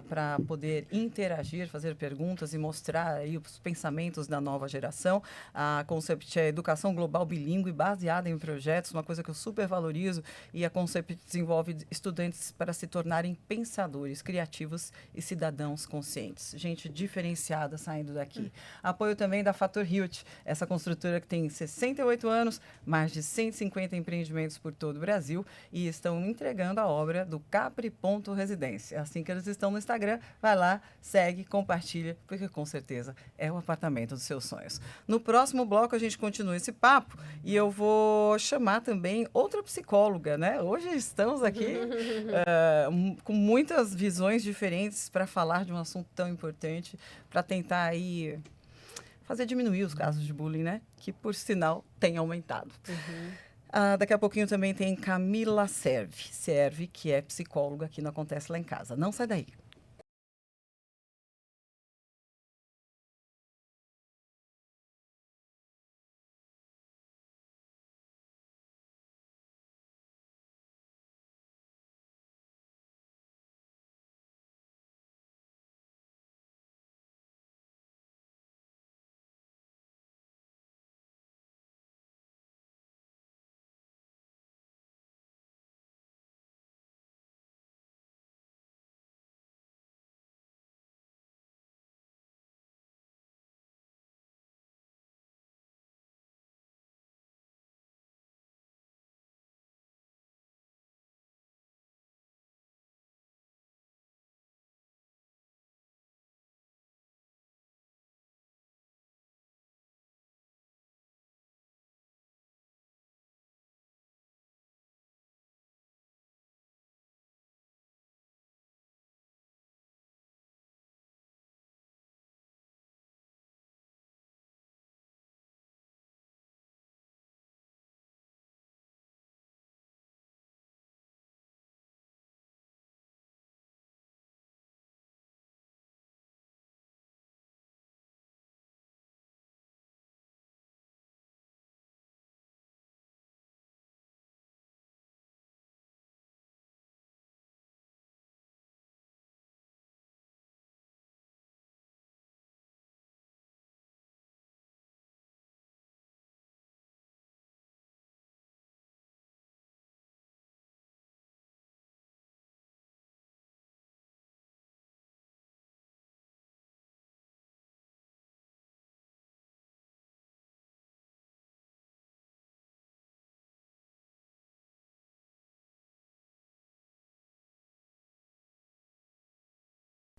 para poder interagir, fazer perguntas e mostrar aí os pensamentos da nova geração. A Concept é educação global bilíngue baseada em projetos, uma coisa que eu super valorizo, e a Concept desenvolve estudantes para se tornarem pensadores, criativos e cidadãos conscientes. Gente diferenciada saindo daqui. Apoio também da Fator Hilt, essa construtora que tem 68 anos, mais de 150 empreendimentos por todo o Brasil e estão entregando a obra do Capri.residência. Assim que eles estão no Instagram, vai lá, segue, compartilha, porque com certeza é o apartamento dos seus sonhos. No próximo bloco a gente continua esse papo e eu vou chamar também outra psicóloga, né? Hoje estamos aqui com muitas visões diferentes para falar de um assunto tão importante, para tentar aí fazer diminuir os casos de bullying, né? Que, por sinal, tem aumentado. Daqui a pouquinho também tem Camila Serve, que é psicóloga aqui no Acontece Lá em Casa. Não sai daí.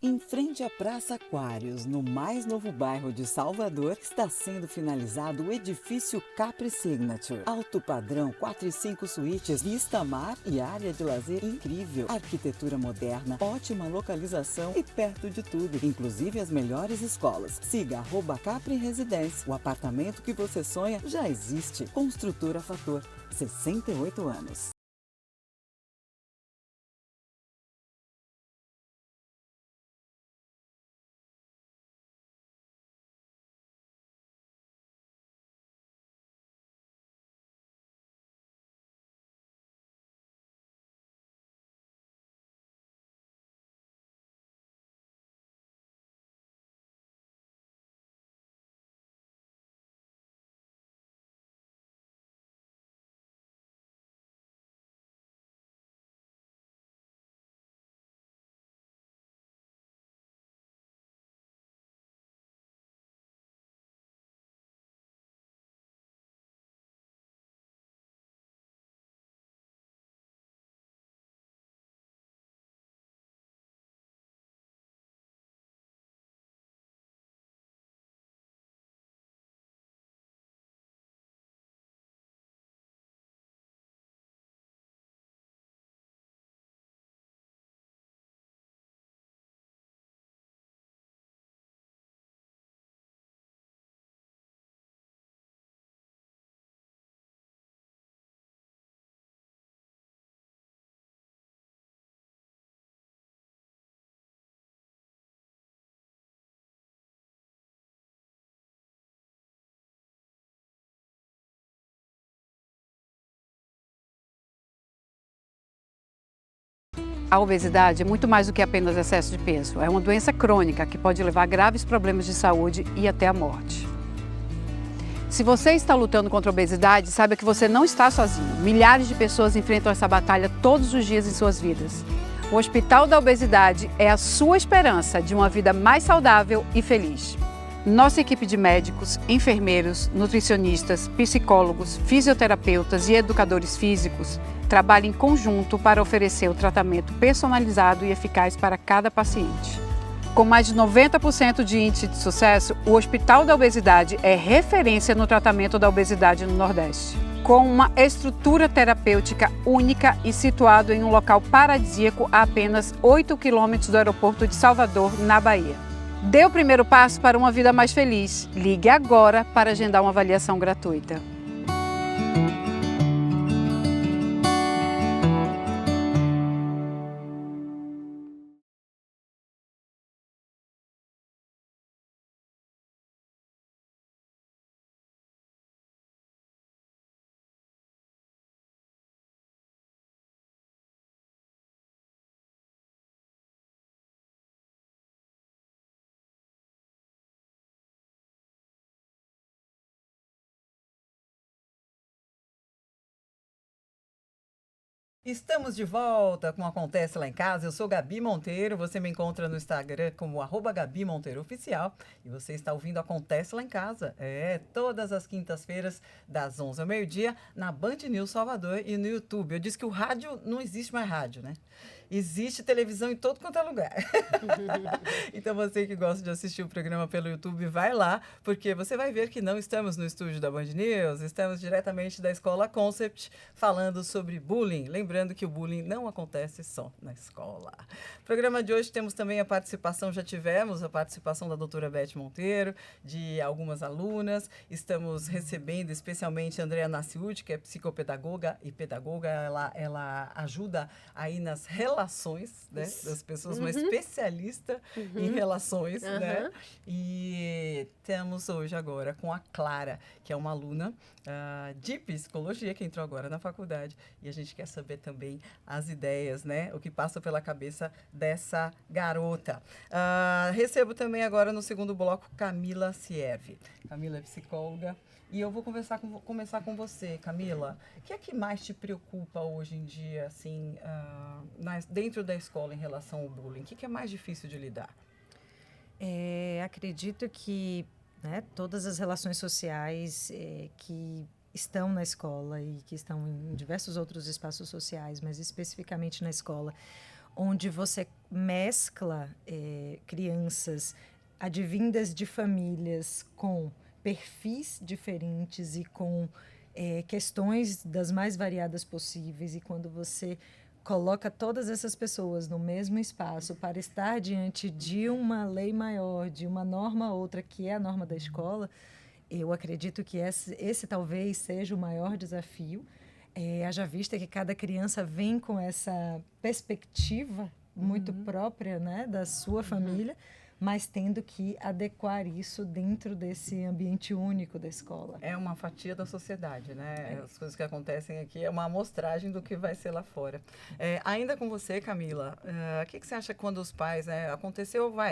Em frente à Praça Aquários, no mais novo bairro de Salvador, está sendo finalizado o edifício Capri Signature. Alto padrão, 4 e 5 suítes, vista mar e área de lazer incrível. Arquitetura moderna, ótima localização e perto de tudo, inclusive as melhores escolas. Siga @Capri Residência. O apartamento que você sonha já existe. Construtora Fator, 68 anos. A obesidade é muito mais do que apenas excesso de peso. É uma doença crônica que pode levar a graves problemas de saúde e até a morte. Se você está lutando contra a obesidade, saiba que você não está sozinho. Milhares de pessoas enfrentam essa batalha todos os dias em suas vidas. O Hospital da Obesidade é a sua esperança de uma vida mais saudável e feliz. Nossa equipe de médicos, enfermeiros, nutricionistas, psicólogos, fisioterapeutas e educadores físicos trabalha em conjunto para oferecer o tratamento personalizado e eficaz para cada paciente. Com mais de 90% de índice de sucesso, o Hospital da Obesidade é referência no tratamento da obesidade no Nordeste. Com uma estrutura terapêutica única e situado em um local paradisíaco a apenas 8 quilômetros do aeroporto de Salvador, na Bahia. Dê o primeiro passo para uma vida mais feliz. Ligue agora para agendar uma avaliação gratuita. Estamos de volta com Acontece Lá em Casa. Eu sou Gabi Monteiro. Você me encontra no Instagram como @GabiMonteiroOficial. E você está ouvindo Acontece Lá em Casa. Todas as quintas-feiras, das 11 ao meio-dia, na Band News Salvador e no YouTube. Eu disse que o rádio não existe mais rádio, né? Existe televisão em todo quanto é lugar. Então, você que gosta de assistir o programa pelo YouTube, vai lá, porque você vai ver que não estamos no estúdio da Band News, estamos diretamente da Escola Concept, falando sobre bullying. Lembrando que o bullying não acontece só na escola. No programa de hoje temos também a participação, já tivemos a participação da doutora Beth Monteiro, de algumas alunas. Estamos recebendo especialmente a Andrea Naciuti, que é psicopedagoga e pedagoga. Ela ajuda aí nas relações, né, das pessoas, uma especialista em relações, né? E temos hoje agora com a Clara, que é uma aluna de psicologia, que entrou agora na faculdade, e a gente quer saber também as ideias, né? O que passa pela cabeça dessa garota. Recebo também agora no segundo bloco Camila Siervi. Camila é psicóloga. E eu vou começar com você, Camila. O que é que mais te preocupa hoje em dia, assim, dentro da escola em relação ao bullying? O que é mais difícil de lidar? Acredito que, né, todas as relações sociais que estão na escola e que estão em diversos outros espaços sociais, mas especificamente na escola, onde você mescla crianças advindas de famílias com perfis diferentes e com questões das mais variadas possíveis, e quando você coloca todas essas pessoas no mesmo espaço para estar diante de uma lei maior, de uma norma outra, que é a norma da escola, eu acredito que esse talvez seja o maior desafio. Haja vista que cada criança vem com essa perspectiva muito própria, né, da sua família, mas tendo que adequar isso dentro desse ambiente único da escola. É uma fatia da sociedade, né? As coisas que acontecem aqui é uma amostragem do que vai ser lá fora. Ainda com você, Camila, o que você acha quando os pais, né,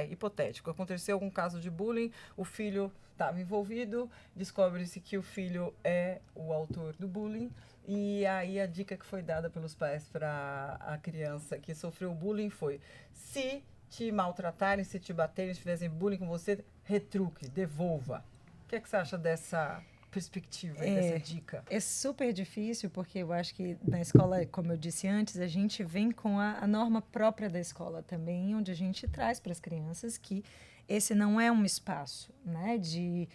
hipotético, aconteceu algum caso de bullying, o filho estava envolvido, descobre-se que o filho é o autor do bullying, e aí a dica que foi dada pelos pais para a criança que sofreu bullying foi: se te maltratarem, se te baterem, se fizerem bullying com você, retruque, devolva. O que é que você acha dessa perspectiva, dessa dica? É super difícil, porque eu acho que na escola, como eu disse antes, a gente vem com a norma própria da escola também, onde a gente traz para as crianças que esse não é um espaço, né, de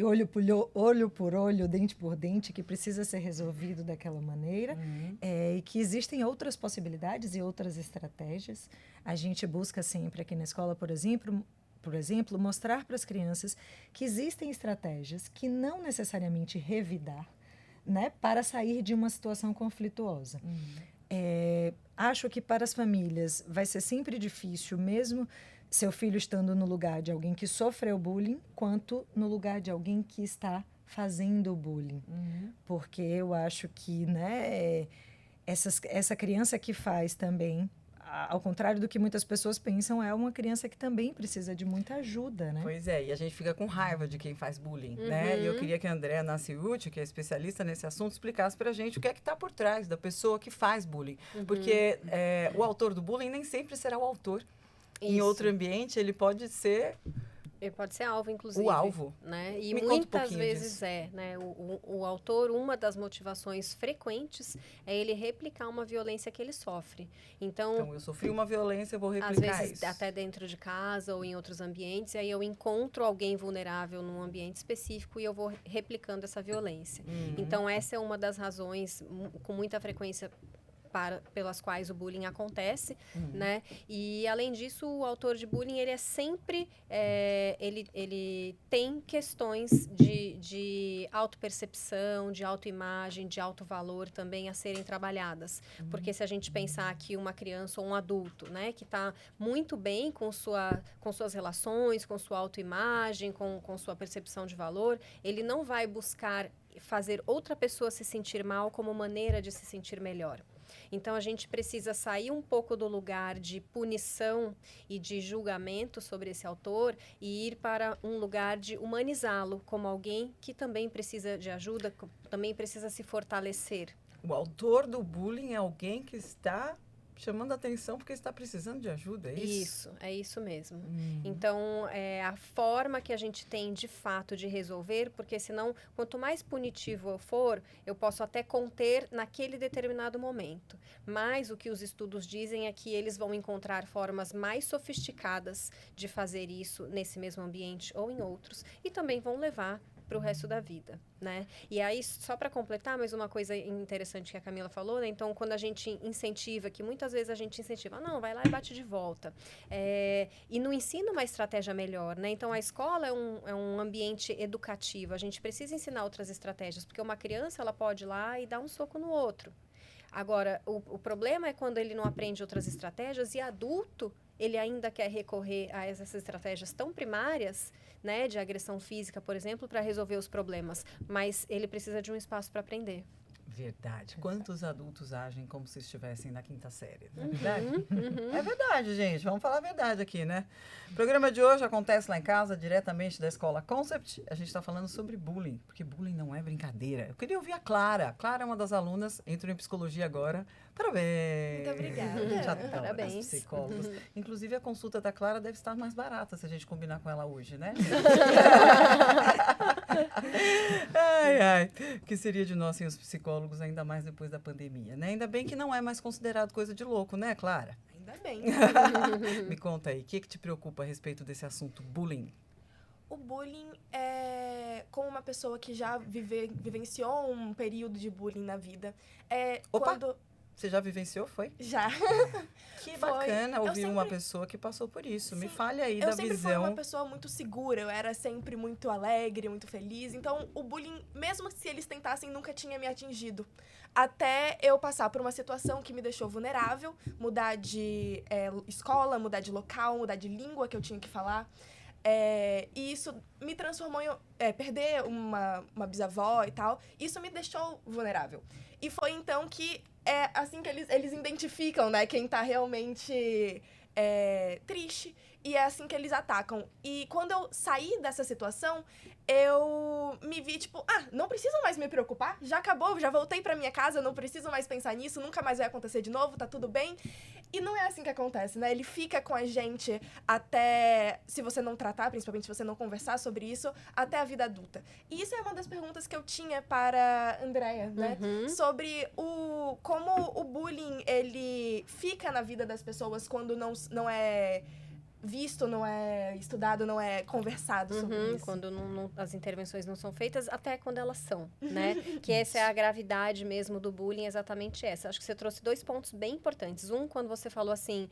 olho por olho, dente por dente, que precisa ser resolvido daquela maneira, e que existem outras possibilidades e outras estratégias. A gente busca sempre aqui na escola, por exemplo, mostrar para as crianças que existem estratégias que não necessariamente revidar, né, para sair de uma situação conflituosa. Acho que para as famílias vai ser sempre difícil, mesmo seu filho estando no lugar de alguém que sofreu bullying, quanto no lugar de alguém que está fazendo bullying. Porque eu acho que, né, essa criança que faz também ao contrário do que muitas pessoas pensam, é uma criança que também precisa de muita ajuda, né? Pois é, e a gente fica com raiva de quem faz bullying, né? E eu queria que a Andréa Naciucci, que é especialista nesse assunto, explicasse pra gente o que é que está por trás da pessoa que faz bullying. Porque o autor do bullying nem sempre será o autor. Em outro ambiente, ele pode ser... Ele pode ser alvo, inclusive. O alvo. Né? E Me conta um muitas pouquinho vezes disso. né? O autor, uma das motivações frequentes é ele replicar uma violência que ele sofre. Então, eu sofri uma violência, eu vou às replicar vezes isso. até dentro de casa ou em outros ambientes, e aí eu encontro alguém vulnerável num ambiente específico e eu vou replicando essa violência. Então, essa é uma das razões, com muita frequência, pelas quais o bullying acontece, né? E, além disso, o autor de bullying, ele é sempre... ele tem questões de autopercepção, de autoimagem, de autovalor também a serem trabalhadas. Porque se a gente pensar que uma criança ou um adulto, né? Que está muito bem com suas relações, com sua autoimagem, com sua percepção de valor, ele não vai buscar fazer outra pessoa se sentir mal como maneira de se sentir melhor. Então, a gente precisa sair um pouco do lugar de punição e de julgamento sobre esse autor e ir para um lugar de humanizá-lo como alguém que também precisa de ajuda, também precisa se fortalecer. O autor do bullying é alguém que está chamando a atenção porque está precisando de ajuda, é isso? Isso, é isso mesmo. Então, é a forma que a gente tem, de fato, de resolver, porque senão, quanto mais punitivo eu for, eu posso até conter naquele determinado momento. Mas o que os estudos dizem é que eles vão encontrar formas mais sofisticadas de fazer isso nesse mesmo ambiente ou em outros, e também vão levar para o resto da vida, né? E aí, só para completar, mais uma coisa interessante que a Camila falou, né? Então, quando a gente incentiva, que muitas vezes a gente incentiva, não, vai lá e bate de volta. E não ensina uma estratégia melhor, né? Então, a escola é um ambiente educativo, a gente precisa ensinar outras estratégias, porque uma criança, ela pode ir lá e dar um soco no outro. Agora, o problema é quando ele não aprende outras estratégias e adulto, ele ainda quer recorrer a essas estratégias tão primárias, né, de agressão física, por exemplo, para resolver os problemas. Mas ele precisa de um espaço para aprender. Verdade. Quantos adultos agem como se estivessem na 5ª série, não é verdade? É verdade, gente. Vamos falar a verdade aqui, né? O programa de hoje acontece lá em casa, diretamente da Escola Concept. A gente está falando sobre bullying, porque bullying não é brincadeira. Eu queria ouvir a Clara. Clara é uma das alunas, entrou em psicologia agora. Parabéns! Muito obrigada. Já adoro Parabéns. as psicólogas. Inclusive, a consulta da Clara deve estar mais barata se a gente combinar com ela hoje, né? Ai, ai. O que seria de nós sem os psicólogos, ainda mais depois da pandemia, né? Ainda bem que não é mais considerado coisa de louco, né, Clara? Ainda bem. Me conta aí, o que te preocupa a respeito desse assunto, bullying? O bullying é como uma pessoa que já vivenciou um período de bullying na vida. Opa! Quando... Você já vivenciou, foi? Já. Que Foi. bacana Eu ouvir uma sempre- pessoa que passou por isso. Me Sim. fale aí Eu da sempre fui visão. uma pessoa muito segura, eu era sempre muito alegre, muito feliz. Então, o bullying, mesmo se eles tentassem, nunca tinha me atingido. Até eu passar por uma situação que me deixou vulnerável, mudar de escola, mudar de local, mudar de língua que eu tinha que falar. E isso me transformou em perder uma bisavó e tal. Isso me deixou vulnerável. E foi então que é assim que eles identificam, né, quem tá realmente triste. E é assim que eles atacam. E quando eu saí dessa situação, eu me vi tipo, não preciso mais me preocupar, já acabou, já voltei pra minha casa, não preciso mais pensar nisso, nunca mais vai acontecer de novo, tá tudo bem. E não é assim que acontece, né? Ele fica com a gente até, se você não tratar, principalmente se você não conversar sobre isso, até a vida adulta. E isso é uma das perguntas que eu tinha para a Andréa, né? Sobre como o bullying, ele fica na vida das pessoas quando não é visto, não é estudado, não é conversado sobre isso. Quando as intervenções não são feitas, até quando elas são, né? Que essa é a gravidade mesmo do bullying, exatamente essa. Acho que você trouxe 2 pontos bem importantes. Um, quando você falou assim,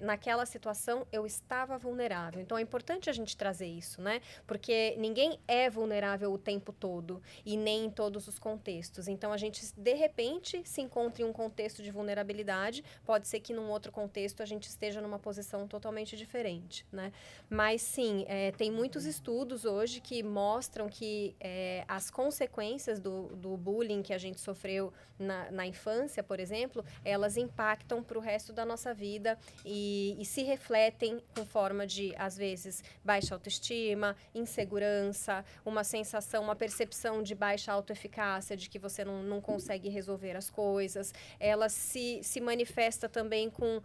naquela situação eu estava vulnerável. Então, é importante a gente trazer isso, né? Porque ninguém é vulnerável o tempo todo e nem em todos os contextos. Então, a gente, de repente, se encontra em um contexto de vulnerabilidade. Pode ser que num outro contexto a gente esteja numa posição totalmente diferente, né? Mas sim, tem muitos estudos hoje que mostram que as consequências do bullying que a gente sofreu na infância, por exemplo, elas impactam para o resto da nossa vida e se refletem com forma de, às vezes, baixa autoestima, insegurança, uma sensação, uma percepção de baixa autoeficácia, de que você não consegue resolver as coisas. Ela se manifesta também com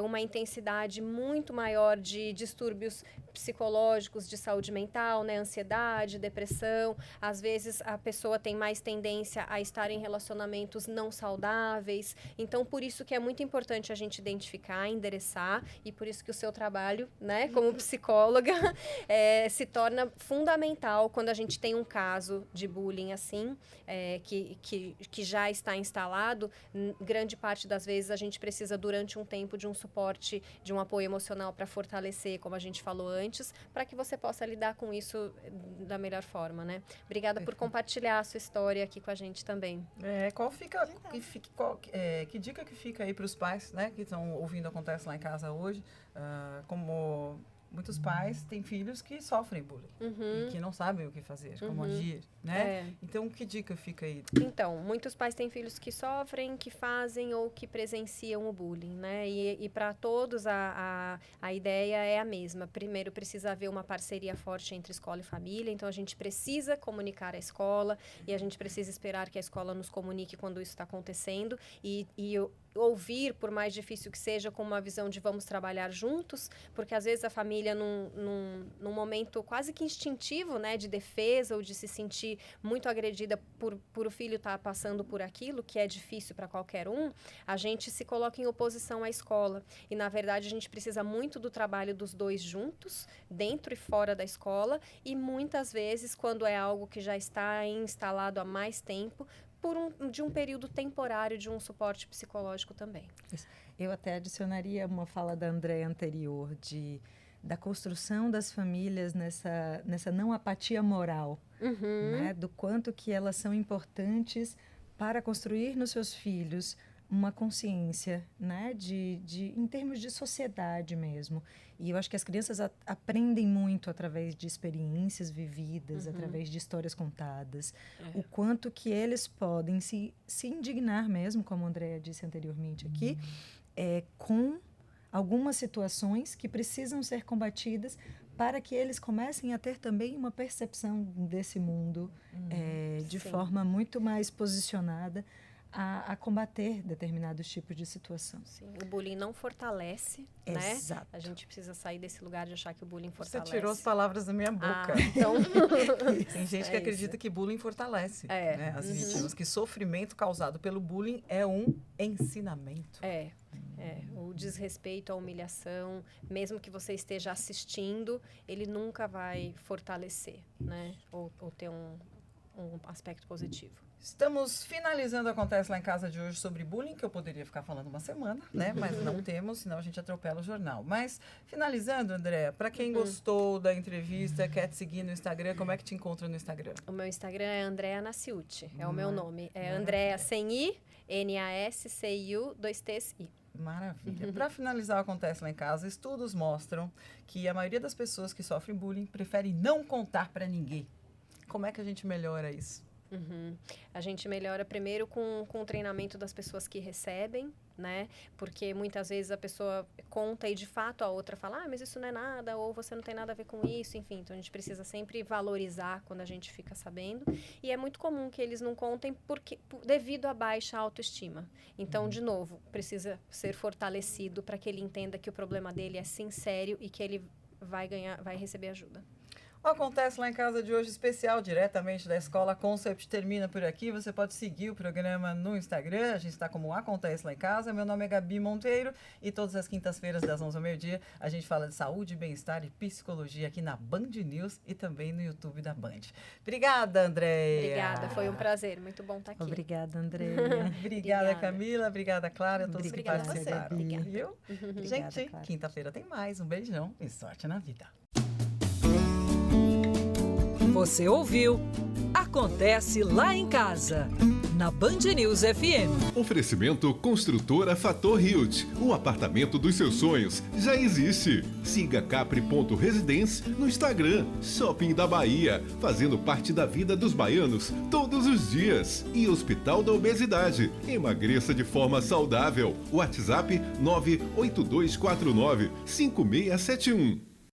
uma intensidade muito maior de distúrbios psicológicos, de saúde mental, né? Ansiedade, depressão. Às vezes, a pessoa tem mais tendência a estar em relacionamentos não saudáveis. Então, por isso que é muito importante a gente identificar, endereçar, e por isso que o seu trabalho, né, como psicóloga, se torna fundamental quando a gente tem um caso de bullying assim, que já está instalado. Grande parte das vezes a gente precisa, durante um tempo, de um suporte, de um apoio emocional para fortalecer, como a gente falou antes, para que você possa lidar com isso da melhor forma, né? Obrigada por compartilhar a sua história aqui com a gente também. Que dica que fica aí para os pais, né, que estão ouvindo Acontece Lá em Casa hoje, como muitos pais têm filhos que sofrem bullying e que não sabem o que fazer, como agir, né? Então, que dica fica aí? Então, muitos pais têm filhos que sofrem, que fazem ou que presenciam o bullying, né? E para todos a ideia é a mesma. Primeiro, precisa haver uma parceria forte entre escola e família. Então, a gente precisa comunicar à escola e a gente precisa esperar que a escola nos comunique quando isso está acontecendo e ouvir, por mais difícil que seja, com uma visão de vamos trabalhar juntos, porque às vezes a família, num momento quase que instintivo, né, de defesa ou de se sentir muito agredida por o filho estar passando por aquilo, que é difícil para qualquer um, a gente se coloca em oposição à escola. E, na verdade, a gente precisa muito do trabalho dos dois juntos, dentro e fora da escola, e muitas vezes, quando é algo que já está instalado há mais tempo, de um período temporário de um suporte psicológico também. Eu até adicionaria uma fala da Andréa anterior, da construção das famílias nessa não apatia moral, né? Do quanto que elas são importantes para construir nos seus filhos uma consciência, né, em termos de sociedade mesmo. E eu acho que as crianças aprendem muito através de experiências vividas, através de histórias contadas, o quanto que eles podem se indignar mesmo, como a Andréa disse anteriormente aqui, com algumas situações que precisam ser combatidas para que eles comecem a ter também uma percepção desse mundo de forma muito mais posicionada a combater determinados tipos de situação. Sim, o bullying não fortalece, né? Exato. A gente precisa sair desse lugar de achar que o bullying fortalece. Você tirou as palavras da minha boca. Então... Tem gente que acredita que bullying fortalece, né, as vítimas, que sofrimento causado pelo bullying é um ensinamento. O desrespeito, a humilhação, mesmo que você esteja assistindo, ele nunca vai fortalecer, né? Ou ter um aspecto positivo. Estamos finalizando Acontece Lá em Casa de hoje sobre bullying, que eu poderia ficar falando uma semana, né? Mas não temos, senão a gente atropela o jornal. Mas, finalizando, Andréa, para quem gostou da entrevista, quer te seguir no Instagram, como é que te encontra no Instagram? O meu Instagram é Andréa Naciuti, é o meu nome. É Andréa sem I, N-A-S-C-I-U, 2 T's I. Maravilha. Para finalizar o Acontece Lá em Casa, estudos mostram que a maioria das pessoas que sofrem bullying prefere não contar para ninguém. Como é que a gente melhora isso? A gente melhora primeiro com o treinamento das pessoas que recebem, né? Porque muitas vezes a pessoa conta e de fato a outra fala, mas isso não é nada, ou você não tem nada a ver com isso, enfim. Então a gente precisa sempre valorizar quando a gente fica sabendo. E é muito comum que eles não contem devido à baixa autoestima. Então, de novo, precisa ser fortalecido para que ele entenda que o problema dele é sim sério e que ele vai receber ajuda. O Acontece Lá em Casa de hoje, especial, diretamente da Escola Concept, termina por aqui. Você pode seguir o programa no Instagram, a gente está como Acontece Lá em Casa. Meu nome é Gabi Monteiro e todas as quintas-feiras, das 11 ao meio-dia, a gente fala de saúde, bem-estar e psicologia aqui na Band News e também no YouTube da Band. Obrigada, Andréia. Obrigada, foi um prazer, muito bom estar aqui. Obrigada, Andréia. Obrigada, Camila. Obrigada, Clara. Todos que participaram. Obrigada. Viu? Gente, quinta-feira tem mais. Um beijão e sorte na vida. Você ouviu Acontece Lá em Casa. na Band News FM. Oferecimento Construtora Fator Hilt. O apartamento dos seus sonhos já existe. Siga capri.residence no Instagram. Shopping da Bahia, fazendo parte da vida dos baianos todos os dias. E Hospital da Obesidade. Emagreça de forma saudável. WhatsApp 98249 5671.